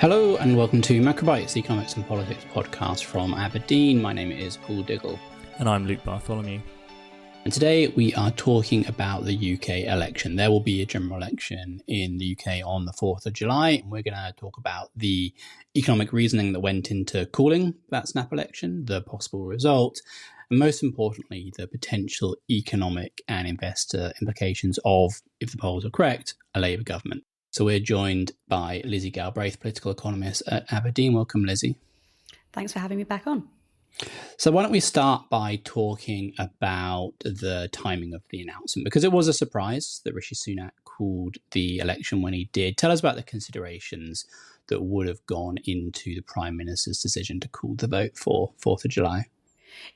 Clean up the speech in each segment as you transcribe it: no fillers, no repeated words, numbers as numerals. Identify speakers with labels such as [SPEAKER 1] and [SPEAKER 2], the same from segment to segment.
[SPEAKER 1] Hello and welcome to Macrobytes, the economics and politics podcast from Aberdeen. My name is Paul Diggle.
[SPEAKER 2] And I'm Luke Bartholomew.
[SPEAKER 1] And today we are talking about the UK election. There will be a general election in the UK on the 4th of July, and we're going to talk about the economic reasoning that went into calling that snap election, the possible result, and most importantly, the potential economic and investor implications of, if the polls are correct, a Labour government. So we're joined by Lizzy Galbraith, political economist at Aberdeen. Welcome, Lizzy.
[SPEAKER 3] Thanks for having me back on.
[SPEAKER 1] So why don't we start by talking about the timing of the announcement? Because it was a surprise that Rishi Sunak called the election when he did. Tell us about the considerations that would have gone into the Prime Minister's decision to call the vote for 4th of July.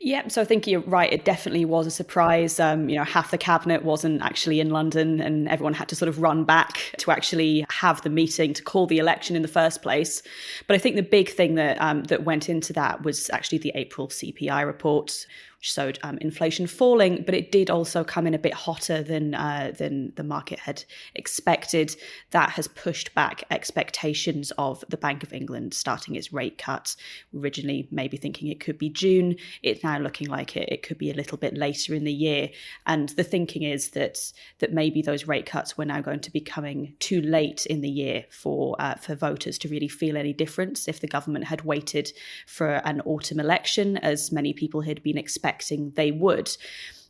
[SPEAKER 3] Yeah, so I think you're right. It definitely was a surprise. Half the cabinet wasn't actually in London and everyone had to sort of run back to actually have the meeting to call the election in the first place. But I think the big thing that went into that was actually the April CPI report, which showed inflation falling, but it did also come in a bit hotter than the market had expected. That has pushed back expectations of the Bank of England starting its rate cut. Originally, maybe thinking it could be June. It's now looking like it could be a little bit later in the year. And the thinking is that maybe those rate cuts were now going to be coming too late in the year for voters to really feel any difference if the government had waited for an autumn election, as many people had been expecting they would.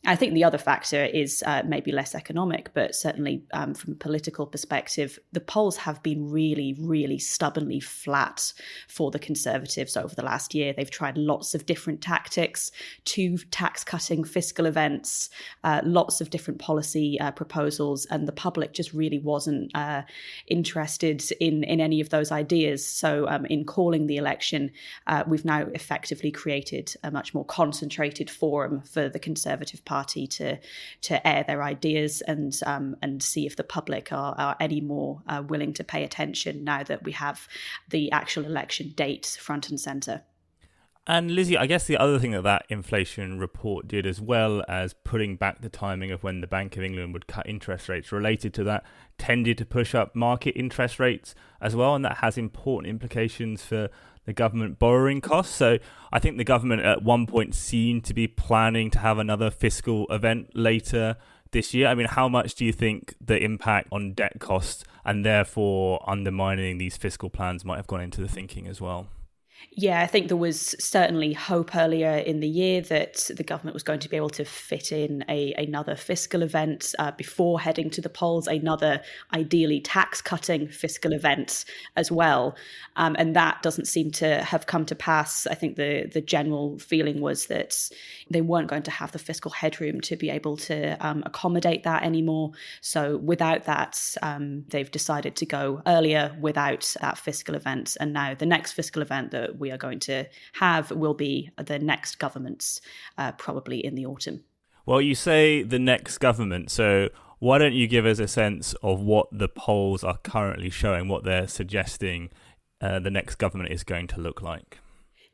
[SPEAKER 3] I think the other factor is maybe less economic, but certainly from a political perspective, the polls have been really, really stubbornly flat for the Conservatives over the last year. They've tried lots of different tactics, 2 tax-cutting fiscal events, lots of different policy proposals, and the public just really wasn't interested in any of those ideas. So in calling the election, we've now effectively created a much more concentrated forum for the Conservative Party to air their ideas and see if the public are any more willing to pay attention now that we have the actual election date front and centre.
[SPEAKER 2] And Lizzy, I guess the other thing that inflation report did, as well as putting back the timing of when the Bank of England would cut interest rates related to that, tended to push up market interest rates as well. And that has important implications for the government borrowing costs. So I think the government at one point seemed to be planning to have another fiscal event later this year. I mean, how much do you think the impact on debt costs and therefore undermining these fiscal plans might have gone into the thinking as well?
[SPEAKER 3] Yeah, I think there was certainly hope earlier in the year that the government was going to be able to fit in another fiscal event before heading to the polls, another ideally tax-cutting fiscal event as well. And that doesn't seem to have come to pass. I think the general feeling was that they weren't going to have the fiscal headroom to be able to accommodate that anymore. So without that, they've decided to go earlier without that fiscal event. And now the next fiscal event that we are going to have will be the next government's, probably in the autumn.
[SPEAKER 2] Well, you say the next government, so why don't you give us a sense of what the polls are currently showing, what they're suggesting the next government is going to look like?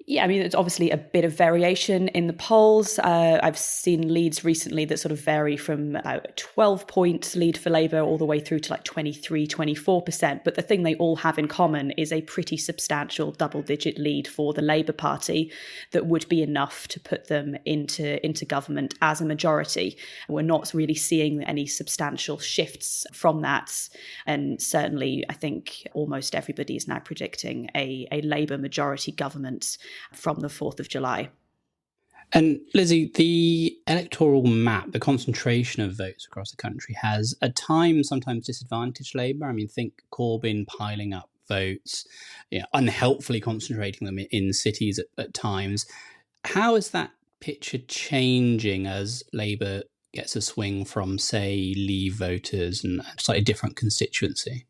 [SPEAKER 3] Yeah, I mean, there's obviously a bit of variation in the polls. I've seen leads recently that sort of vary from about a 12-point lead for Labour all the way through to like 23, 24%. But the thing they all have in common is a pretty substantial double-digit lead for the Labour Party that would be enough to put them into government as a majority. We're not really seeing any substantial shifts from that. And certainly, I think almost everybody is now predicting a Labour majority government from the 4th of July.
[SPEAKER 1] And Lizzy, the electoral map, the concentration of votes across the country has at times sometimes disadvantaged Labour. I mean, think Corbyn piling up votes, unhelpfully concentrating them in cities at times. How is that picture changing as Labour gets a swing from, say, Leave voters and a slightly different constituency?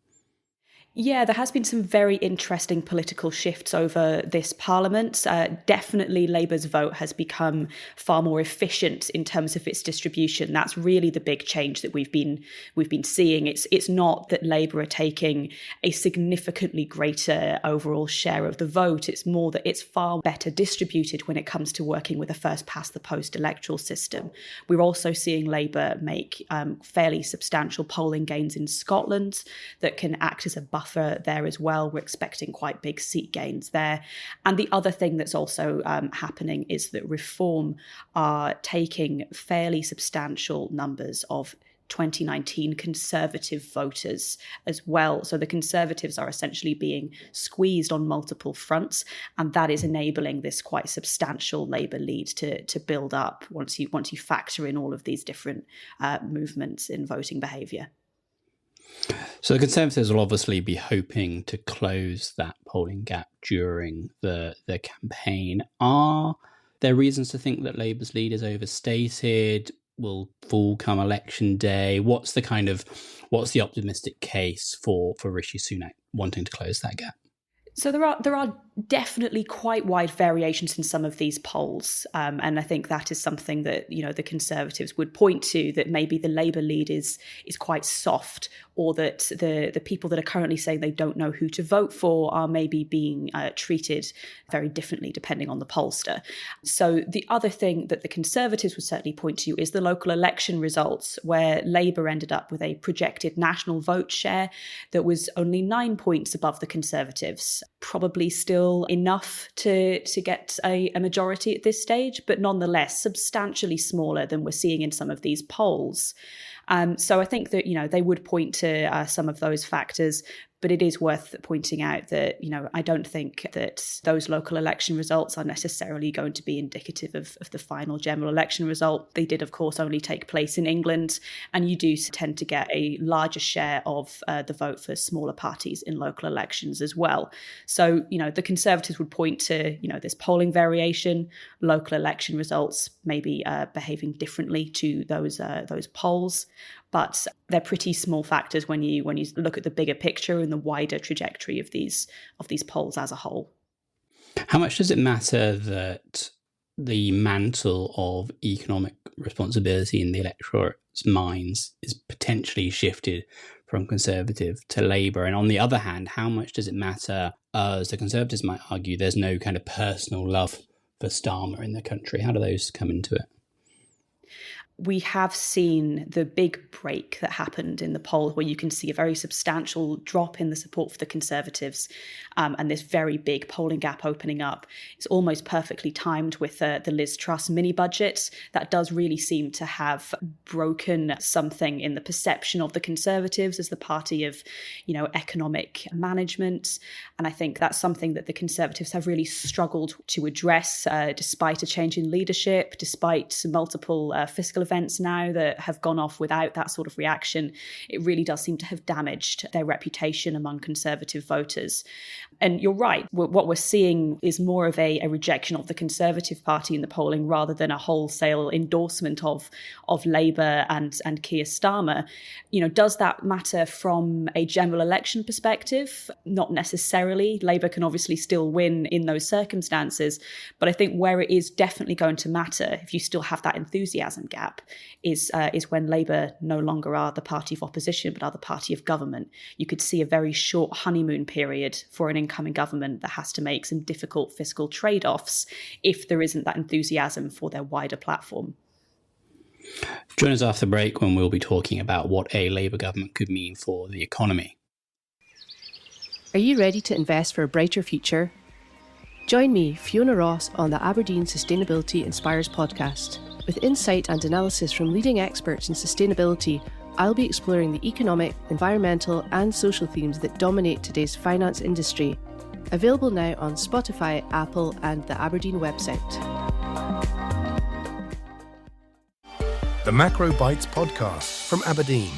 [SPEAKER 3] Yeah, there has been some very interesting political shifts over this parliament. Definitely Labour's vote has become far more efficient in terms of its distribution. That's really the big change that we've been seeing. It's not that Labour are taking a significantly greater overall share of the vote. It's more that it's far better distributed when it comes to working with a first past the post electoral system. We're also seeing Labour make fairly substantial polling gains in Scotland that can act as a buffer buffer there as well. We're expecting quite big seat gains there. And the other thing that's also happening is that Reform are taking fairly substantial numbers of 2019 Conservative voters as well. So the Conservatives are essentially being squeezed on multiple fronts, and that is enabling this quite substantial Labour lead to build up once you factor in all of these different movements in voting behaviour.
[SPEAKER 1] So the Conservatives will obviously be hoping to close that polling gap during the campaign. Are there reasons to think that Labour's lead is overstated? Will fall come election day? What's the optimistic case for Rishi Sunak wanting to close that gap?
[SPEAKER 3] So there are definitely quite wide variations in some of these polls, and I think that is something that the Conservatives would point to, that maybe the Labour lead is quite soft, or that the people that are currently saying they don't know who to vote for are maybe being treated very differently depending on the pollster. So the other thing that the Conservatives would certainly point to is the local election results, where Labour ended up with a projected national vote share that was only 9 points above the Conservatives. Probably still enough to get a majority at this stage, but nonetheless substantially smaller than we're seeing in some of these polls. So I think that, they would point to some of those factors, but it is worth pointing out that, I don't think that those local election results are necessarily going to be indicative of the final general election result. They did, of course, only take place in England, and you do tend to get a larger share of the vote for smaller parties in local elections as well. So, the Conservatives would point to, this polling variation, local election results maybe behaving differently to those polls. But they're pretty small factors when you look at the bigger picture and the wider trajectory of these polls as a whole.
[SPEAKER 1] How much does it matter that the mantle of economic responsibility in the electorate's minds is potentially shifted from Conservative to Labour? And on the other hand, how much does it matter, as the Conservatives might argue, there's no kind of personal love for Starmer in the country? How do those come into it?
[SPEAKER 3] We have seen the big break that happened in the poll, where you can see a very substantial drop in the support for the Conservatives, and this very big polling gap opening up. It's almost perfectly timed with the Liz Truss mini budget. That does really seem to have broken something in the perception of the Conservatives as the party of, economic management. And I think that's something that the Conservatives have really struggled to address, despite a change in leadership, despite multiple fiscal events now that have gone off without that sort of reaction. It really does seem to have damaged their reputation among Conservative voters. And you're right, what we're seeing is more of a rejection of the Conservative Party in the polling rather than a wholesale endorsement of Labour and Keir Starmer. Does that matter from a general election perspective? Not necessarily. Labour can obviously still win in those circumstances, but I think where it is definitely going to matter, if you still have that enthusiasm gap, is when Labour no longer are the party of opposition but are the party of government. You could see a very short honeymoon period for an incoming government that has to make some difficult fiscal trade-offs if there isn't that enthusiasm for their wider platform.
[SPEAKER 1] Join us after the break when we'll be talking about what a Labour government could mean for the economy.
[SPEAKER 4] Are you ready to invest for a brighter future? Join me, Fiona Ross, on the Aberdeen Sustainability Inspires podcast. With insight and analysis from leading experts in sustainability, I'll be exploring the economic, environmental and social themes that dominate today's finance industry. Available now on Spotify, Apple and the Aberdeen website.
[SPEAKER 5] The Macro Bites podcast from Aberdeen.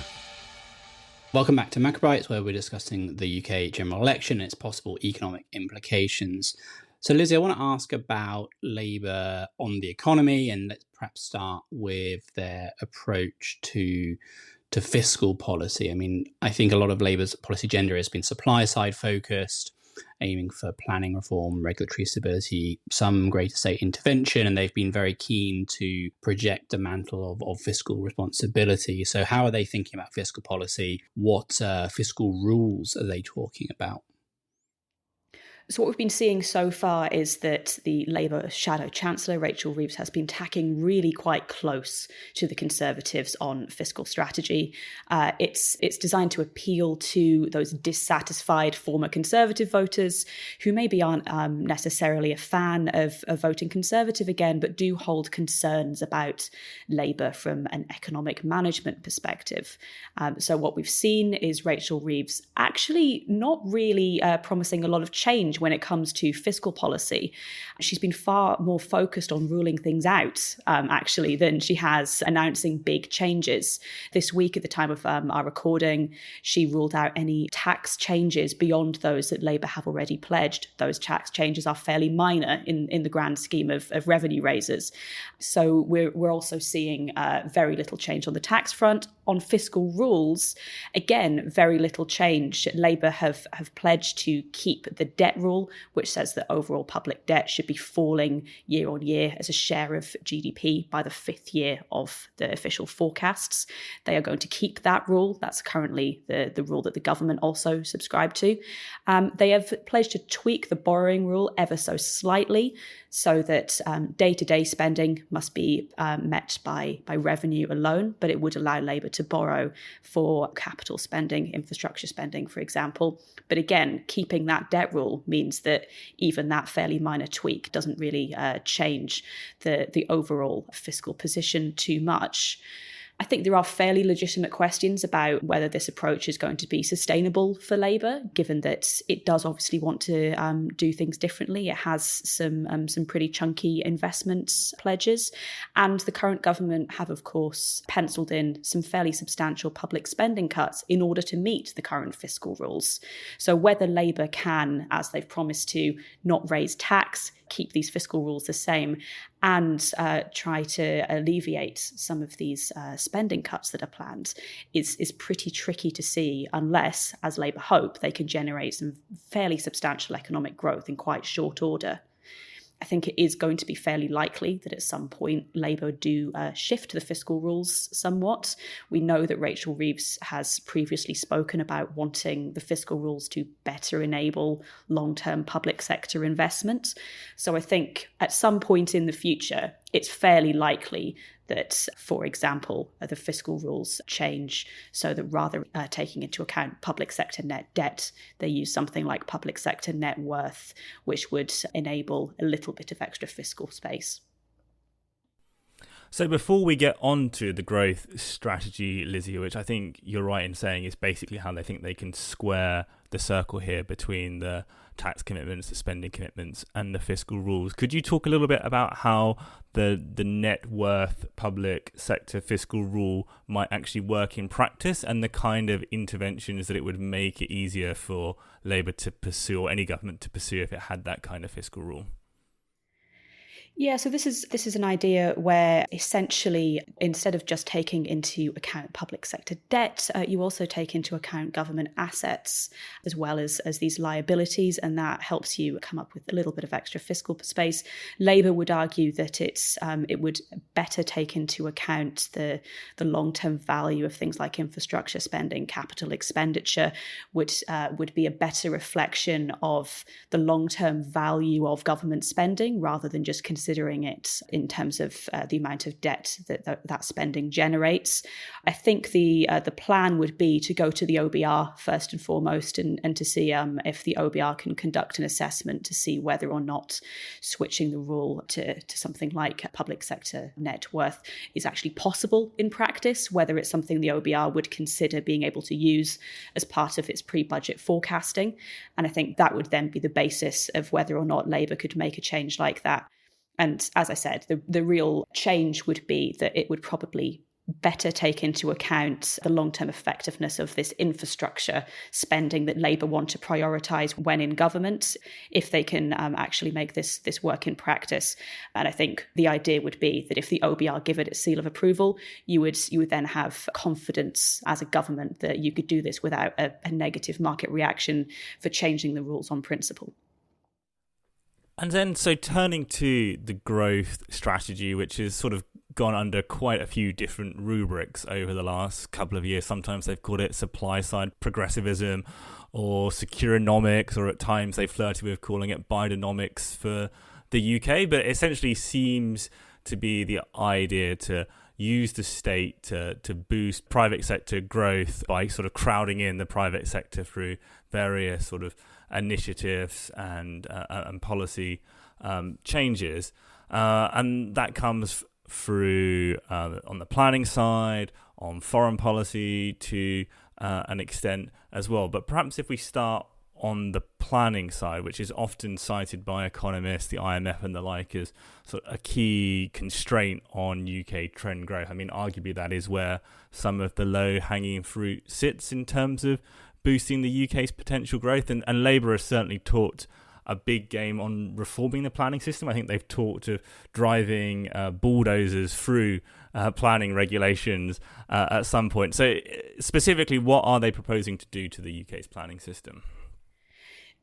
[SPEAKER 1] Welcome back to Macrobites, where we're discussing the UK general election and its possible economic implications. So, Lizzy, I want to ask about Labour on the economy, and let's perhaps start with their approach to fiscal policy. I mean, I think a lot of Labour's policy agenda has been supply-side focused, aiming for planning reform, regulatory stability, some greater state intervention, and they've been very keen to project the mantle of fiscal responsibility. So how are they thinking about fiscal policy? What fiscal rules are they talking about?
[SPEAKER 3] So what we've been seeing so far is that the Labour Shadow Chancellor, Rachel Reeves, has been tacking really quite close to the Conservatives on fiscal strategy. It's designed to appeal to those dissatisfied former Conservative voters who maybe aren't necessarily a fan of voting Conservative again, but do hold concerns about Labour from an economic management perspective. So what we've seen is Rachel Reeves actually not really promising a lot of change when it comes to fiscal policy. She's been far more focused on ruling things out, actually, than she has announcing big changes. This week, at the time of our recording, she ruled out any tax changes beyond those that Labour have already pledged. Those tax changes are fairly minor in the grand scheme of revenue raises. So we're also seeing very little change on the tax front. On fiscal rules, again, very little change. Labour have pledged to keep the debt rule, which says that overall public debt should be falling year on year as a share of GDP by the fifth year of the official forecasts. They are going to keep that rule. That's currently the rule that the government also subscribed to. They have pledged to tweak the borrowing rule ever so slightly so that day-to-day spending must be met by revenue alone, but it would allow Labour to borrow for capital spending, infrastructure spending, for example. But again, keeping that debt rule means that even that fairly minor tweak doesn't really change the overall fiscal position too much. I think there are fairly legitimate questions about whether this approach is going to be sustainable for Labour, given that it does obviously want to do things differently. It has some pretty chunky investments pledges, and the current government have, of course, penciled in some fairly substantial public spending cuts in order to meet the current fiscal rules. So whether Labour can, as they've promised to, not raise tax, keep these fiscal rules the same, and try to alleviate some of these spending cuts that are planned is pretty tricky to see unless, as Labour hope, they can generate some fairly substantial economic growth in quite short order. I think it is going to be fairly likely that at some point Labour do shift the fiscal rules somewhat. We know that Rachel Reeves has previously spoken about wanting the fiscal rules to better enable long-term public sector investment. So I think at some point in the future, it's fairly likely that, for example, the fiscal rules change so that rather taking into account public sector net debt, they use something like public sector net worth, which would enable a little bit of extra fiscal space.
[SPEAKER 2] So before we get on to the growth strategy, Lizzy, which I think you're right in saying is basically how they think they can square the circle here between the tax commitments, the spending commitments, and the fiscal rules, could you talk a little bit about how the net worth public sector fiscal rule might actually work in practice and the kind of interventions that it would make it easier for Labour to pursue, or any government to pursue, if it had that kind of fiscal rule?
[SPEAKER 3] Yeah, so this is an idea where essentially, instead of just taking into account public sector debt, you also take into account government assets as well as these liabilities, and that helps you come up with a little bit of extra fiscal space. Labour would argue that it would better take into account the long-term value of things like infrastructure spending, capital expenditure, would be a better reflection of the long-term value of government spending rather than just considering it in terms of the amount of debt that spending generates. I think the plan would be to go to the OBR first and foremost and to see if the OBR can conduct an assessment to see whether or not switching the rule to something like public sector net worth is actually possible in practice, whether it's something the OBR would consider being able to use as part of its pre-budget forecasting. And I think that would then be the basis of whether or not Labour could make a change like that. And as I said, the real change would be that it would probably better take into account the long-term effectiveness of this infrastructure spending that Labour want to prioritise when in government, if they can actually make this work in practice. And I think the idea would be that if the OBR give it its seal of approval, you would then have confidence as a government that you could do this without a negative market reaction for changing the rules on principle.
[SPEAKER 2] And then, so turning to the growth strategy, which has sort of gone under quite a few different rubrics over the last couple of years. Sometimes they've called it supply side progressivism or securonomics, or at times they flirted with calling it Bidenomics for the UK. But it essentially seems to be the idea to use the state to boost private sector growth by sort of crowding in the private sector through various sort of initiatives and policy changes, and that comes through on the planning side, on foreign policy to an extent as well. But perhaps if we start on the planning side, which is often cited by economists, the IMF and the like, as sort of a key constraint on UK trend growth. I mean, arguably that is where some of the low-hanging fruit sits in terms of boosting the UK's potential growth. And Labour has certainly talked a big game on reforming the planning system. I think they've talked of driving bulldozers through planning regulations at some point. So specifically, what are they proposing to do to the UK's planning system?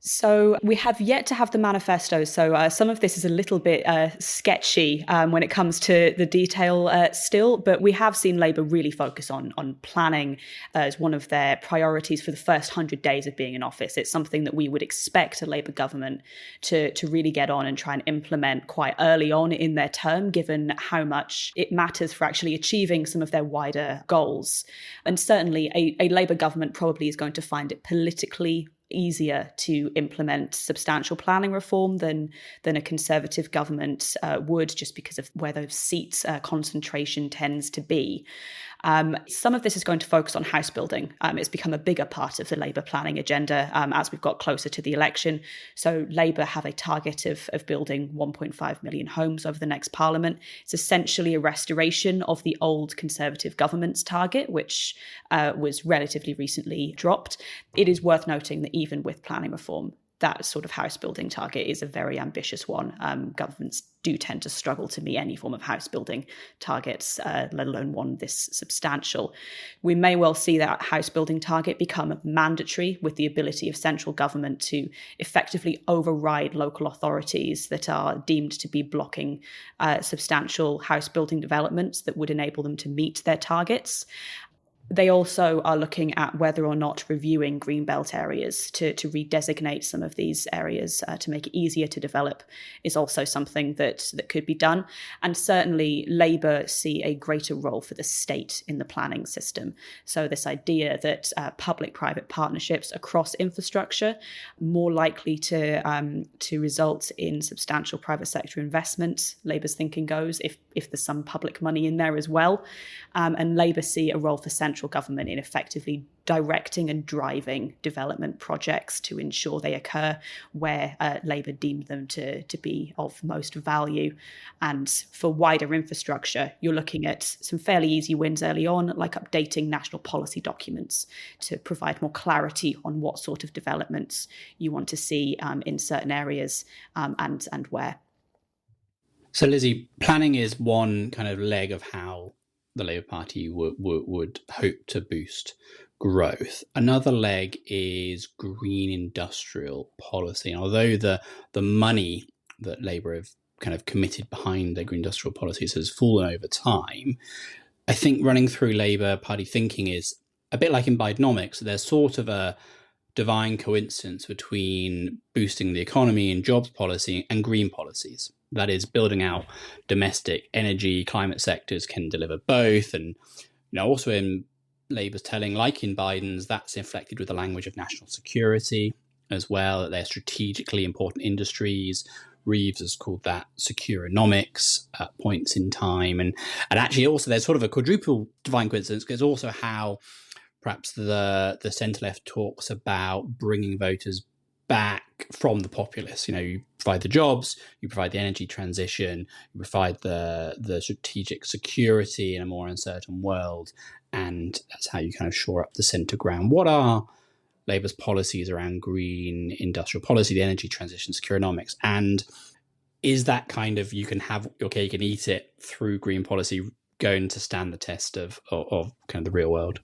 [SPEAKER 3] So we have yet to have the manifesto. So some of this is a little bit sketchy when it comes to the detail still, but we have seen Labour really focus on planning as one of their priorities for the first 100 days of being in office. It's something that we would expect a Labour government to really get on and try and implement quite early on in their term, given how much it matters for actually achieving some of their wider goals. And certainly a Labour government probably is going to find it politically easier to implement substantial planning reform than a Conservative government would, just because of where those seats concentration tends to be. Some of this is going to focus on house building. It's become a bigger part of the Labour planning agenda as we've got closer to the election. So Labour have a target of building 1.5 million homes over the next Parliament. It's essentially a restoration of the old Conservative government's target, which was relatively recently dropped. It is worth noting that even with planning reform, that sort of house building target is a very ambitious one. Governments do tend to struggle to meet any form of house building targets, let alone one this substantial. We may well see that house building target become mandatory, with the ability of central government to effectively override local authorities that are deemed to be blocking substantial house building developments that would enable them to meet their targets. They also are looking at whether or not reviewing greenbelt areas to redesignate some of these areas to make it easier to develop is also something that could be done. And certainly Labour see a greater role for the state in the planning system. So this idea that public-private partnerships across infrastructure more likely to result in substantial private sector investment, Labour's thinking goes, if there's some public money in there as well. And Labour see a role for central government in effectively directing and driving development projects to ensure they occur where Labour deemed them to be of most value. And for wider infrastructure, you're looking at some fairly easy wins early on, like updating national policy documents to provide more clarity on what sort of developments you want to see in certain areas and where.
[SPEAKER 1] So, Lizzy, planning is one kind of leg of how the Labour Party would hope to boost growth. Another leg is green industrial policy. And although the money that Labour have kind of committed behind their green industrial policies has fallen over time, I think running through Labour Party thinking is a bit like in Bidenomics. There's sort of a divine coincidence between boosting the economy and jobs policy and green policies. That is, building out domestic energy, climate sectors can deliver both. And also in Labour's telling, like in Biden's, that's inflected with the language of national security as well, that they're strategically important industries. Reeves has called that securonomics at points in time. And actually also there's sort of a quadruple divine coincidence, because also how perhaps the centre-left talks about bringing voters back from the populace. You provide the jobs, you provide the energy transition, you provide the strategic security in a more uncertain world, and that's how you kind of shore up the centre ground. What are Labour's policies around green industrial policy, the energy transition, securonomics, and is that kind of you can have your cake and eat it through green policy going to stand the test of kind of the real world?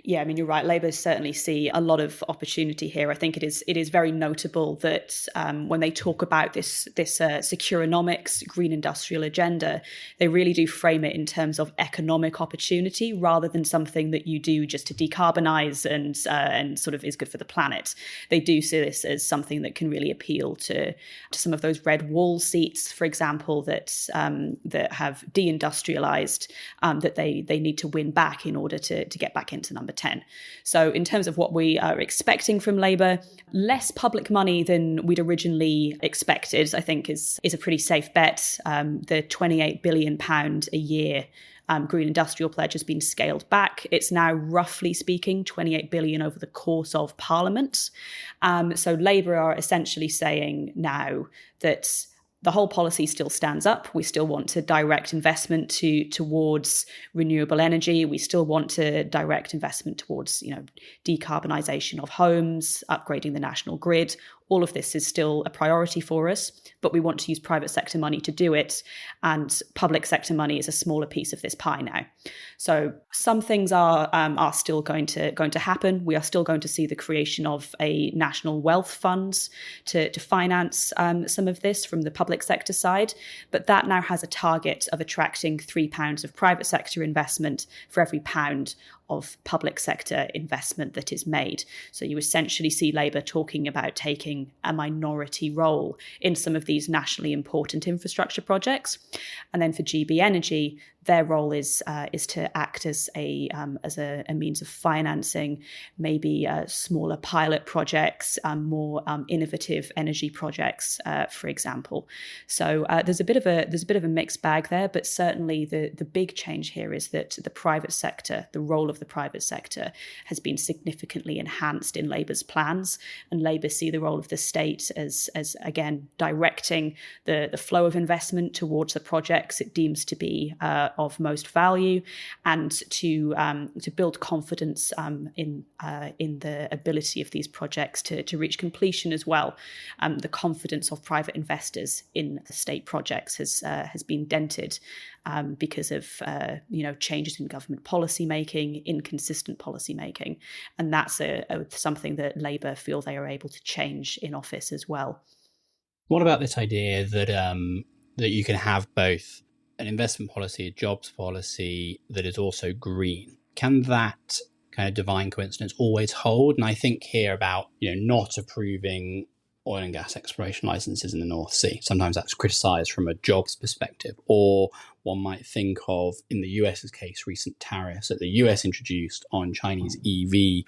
[SPEAKER 3] Yeah, I mean, you're right. Labour certainly see a lot of opportunity here. I think it is very notable that when they talk about this securonomics, green industrial agenda, they really do frame it in terms of economic opportunity rather than something that you do just to decarbonise and sort of is good for the planet. They do see this as something that can really appeal to some of those red wall seats, for example, that have deindustrialised, that they need to win back in order to get back into number 10. So in terms of what we are expecting from Labour, less public money than we'd originally expected, I think is a pretty safe bet. The £28 billion a year Green Industrial Pledge has been scaled back. It's now, roughly speaking, 28 billion over the course of Parliament. So Labour are essentially saying now that the whole policy still stands up. We still want to direct investment towards renewable energy. We still want to direct investment towards, decarbonisation of homes, upgrading the national grid. All of this is still a priority for us, but we want to use private sector money to do it, and public sector money is a smaller piece of this pie now. So some things are still going to happen. We are still going to see the creation of a national wealth fund to finance some of this from the public sector side, but that now has a target of attracting £3 of private sector investment for every pound of public sector investment that is made. So you essentially see Labour talking about taking a minority role in some of these nationally important infrastructure projects. And then for GB Energy, their role is to act as a means of financing maybe smaller pilot projects, more innovative energy projects, for example. So there's a bit of a mixed bag there, but certainly the big change here is that the private sector, the role of the private sector, has been significantly enhanced in Labour's plans, and Labour see the role of the state as again directing the flow of investment towards the projects it deems to be of most value, and to build confidence in the ability of these projects to reach completion as well. The confidence of private investors in the state projects has been dented because of changes in government policy making, inconsistent policy making, and that's something that Labour feel they are able to change in office as well.
[SPEAKER 1] What about this idea that that you can have both an investment policy, a jobs policy that is also green? Can that kind of divine coincidence always hold? And I think here about not approving oil and gas exploration licenses in the North Sea. Sometimes that's criticised from a jobs perspective, or one might think of, in the US's case, recent tariffs that the US introduced on Chinese EV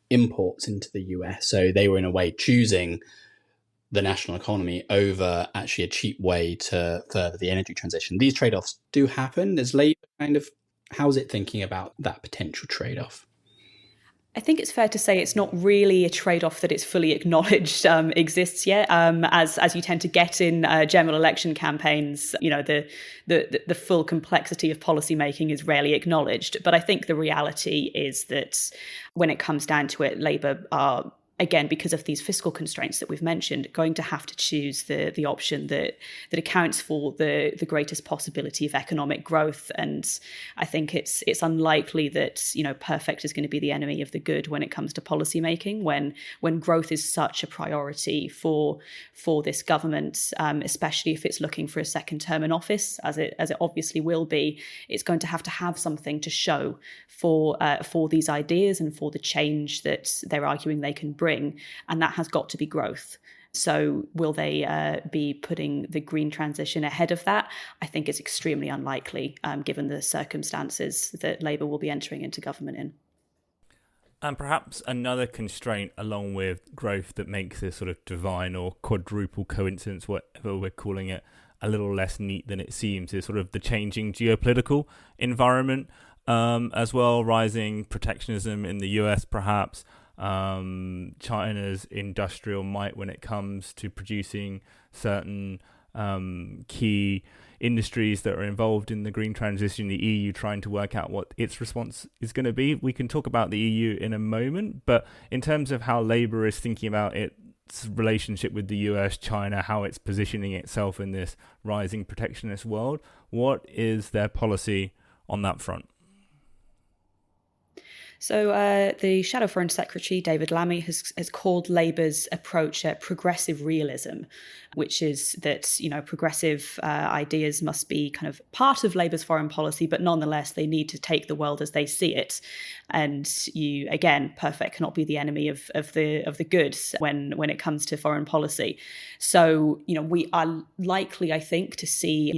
[SPEAKER 1] imports into the US. So they were in a way choosing the national economy over actually a cheap way to further the energy transition. These trade-offs do happen. Is Labour how's it thinking about that potential trade-off?
[SPEAKER 3] I think it's fair to say it's not really a trade-off that it's fully acknowledged exists yet. As you tend to get in general election campaigns, the full complexity of policy making is rarely acknowledged. But I think the reality is that when it comes down to it, Labour are, again, because of these fiscal constraints that we've mentioned, going to have to choose the option that accounts for the greatest possibility of economic growth. And I think it's unlikely that perfect is going to be the enemy of the good when it comes to policy making. When growth is such a priority for this government, especially if it's looking for a second term in office, as it obviously will be, it's going to have something to show for these ideas and for the change that they're arguing they can bring, and that has got to be growth. So will they be putting the green transition ahead of that? I think it's extremely unlikely, given the circumstances that Labour will be entering into government in.
[SPEAKER 2] And perhaps another constraint along with growth that makes this sort of divine or quadruple coincidence, whatever we're calling it, a little less neat than it seems, is sort of the changing geopolitical environment as well, rising protectionism in the US perhaps, China's industrial might when it comes to producing certain key industries that are involved in the green transition, the EU trying to work out what its response is going to be. We can talk about the EU in a moment, but in terms of how Labour is thinking about its relationship with the US, China, how it's positioning itself in this rising protectionist world, what is their policy on that front?
[SPEAKER 3] So the Shadow Foreign Secretary, David Lammy, has called Labour's approach progressive realism, which is that, progressive ideas must be kind of part of Labour's foreign policy, but nonetheless, they need to take the world as they see it. And perfect cannot be the enemy of the good when it comes to foreign policy. So, we are likely, I think, to see,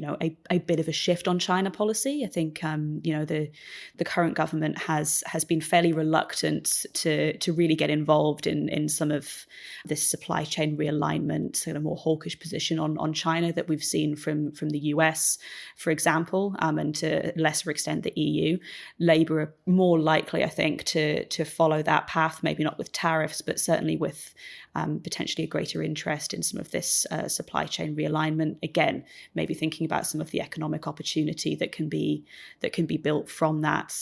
[SPEAKER 3] a bit of a shift on China policy. I think, the current government has been fairly reluctant to really get involved in some of this supply chain realignment, sort of more hawkish position on China that we've seen from the US, for example, and to a lesser extent the EU. Labour are more likely, I think, to follow that path, maybe not with tariffs, but certainly with potentially a greater interest in some of this supply chain realignment. Again, maybe thinking about some of the economic opportunity that can be built from that.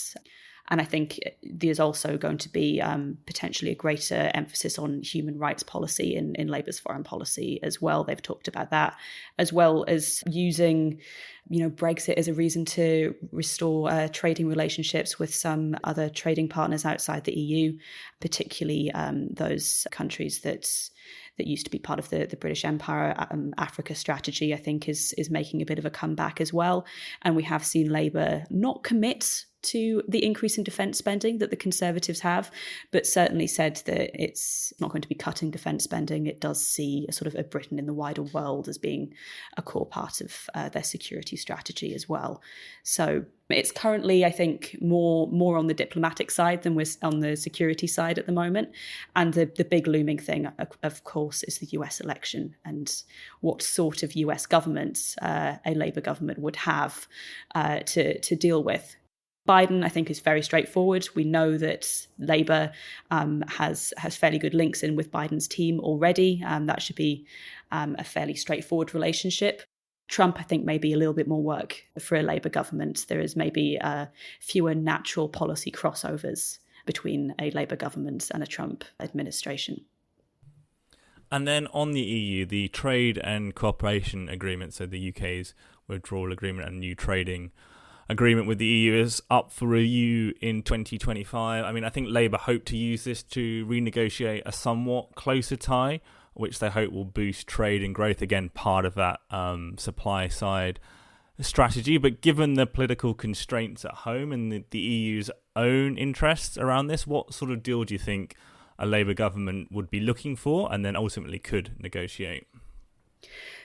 [SPEAKER 3] And I think there's also going to be potentially a greater emphasis on human rights policy in Labour's foreign policy as well. They've talked about that, as well as using, Brexit as a reason to restore trading relationships with some other trading partners outside the EU, particularly those countries that used to be part of the British Empire. Africa strategy, I think, is making a bit of a comeback as well. And we have seen Labour not commit to the increase in defence spending that the Conservatives have, but certainly said that it's not going to be cutting defence spending. It does see a sort of a Britain in the wider world as being a core part of their security strategy as well. So it's currently, I think, more on the diplomatic side than we're on the security side at the moment. And the big looming thing, of course, is the US election and what sort of US government a Labour government would have to deal with. Biden, I think, is very straightforward. We know that Labour has fairly good links in with Biden's team already. That should be a fairly straightforward relationship. Trump, I think, may be a little bit more work for a Labour government. There is maybe fewer natural policy crossovers between a Labour government and a Trump administration.
[SPEAKER 2] And then on the EU, the Trade and Cooperation Agreement, so the UK's withdrawal agreement and new trading agreement with the EU is up for review in 2025. I mean, I think Labour hope to use this to renegotiate a somewhat closer tie, which they hope will boost trade and growth. Again, part of that supply side strategy. But given the political constraints at home and the EU's own interests around this, what sort of deal do you think a Labour government would be looking for and then ultimately could negotiate?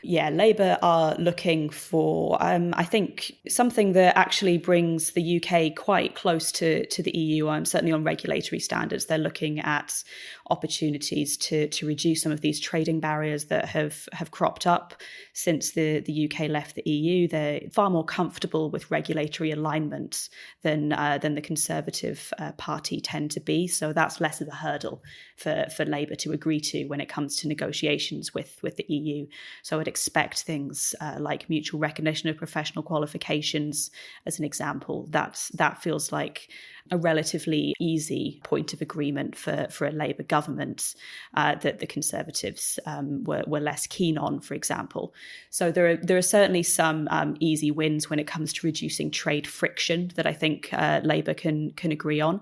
[SPEAKER 3] Yeah, Labour are looking for, I think, something that actually brings the UK quite close to the EU, certainly on regulatory standards. They're looking at opportunities to reduce some of these trading barriers that have cropped up since the UK left the EU. They're far more comfortable with regulatory alignment than the Conservative Party tend to be. So that's less of a hurdle for Labour to agree to when it comes to negotiations with the EU. So I'd expect things like mutual recognition of professional qualifications, as an example. That feels like a relatively easy point of agreement for a Labour government that the Conservatives were less keen on, for example. So there are certainly some easy wins when it comes to reducing trade friction that I think Labour can agree on.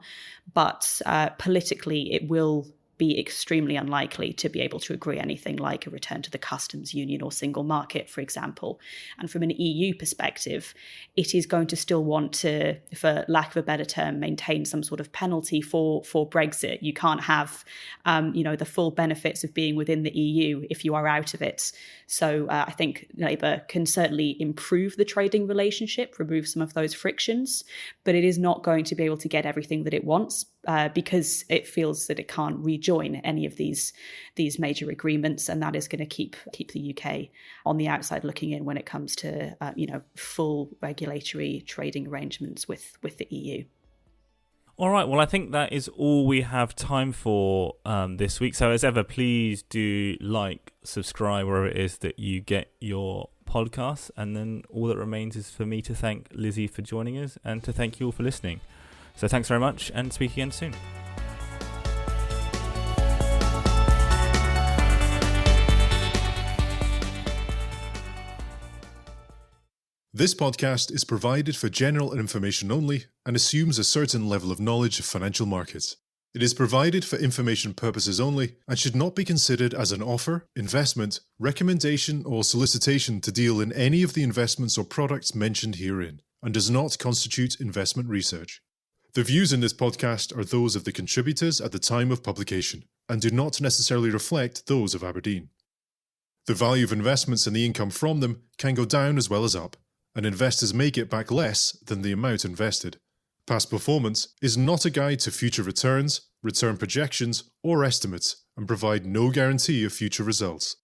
[SPEAKER 3] But politically, it will be extremely unlikely to be able to agree anything like a return to the customs union or single market, for example. And from an EU perspective, it is going to still want to, for lack of a better term, maintain some sort of penalty for Brexit. You can't have, the full benefits of being within the EU if you are out of it. So I think Labour can certainly improve the trading relationship, remove some of those frictions, but it is not going to be able to get everything that it wants because it feels that it can't rejoin any of these major agreements, and that is going to keep the UK on the outside looking in when it comes to full regulatory trading arrangements with the EU.
[SPEAKER 2] All right, well, I think that is all we have time for this week. So as ever, please do like, subscribe wherever it is that you get your podcasts. And then all that remains is for me to thank Lizzy for joining us and to thank you all for listening. So thanks very much and speak again soon.
[SPEAKER 6] This podcast is provided for general information only and assumes a certain level of knowledge of financial markets. It is provided for information purposes only and should not be considered as an offer, investment, recommendation, or solicitation to deal in any of the investments or products mentioned herein, and does not constitute investment research. The views in this podcast are those of the contributors at the time of publication and do not necessarily reflect those of Aberdeen. The value of investments and the income from them can go down as well as up, and investors may get back less than the amount invested. Past performance is not a guide to future returns, return projections, or estimates, and provide no guarantee of future results.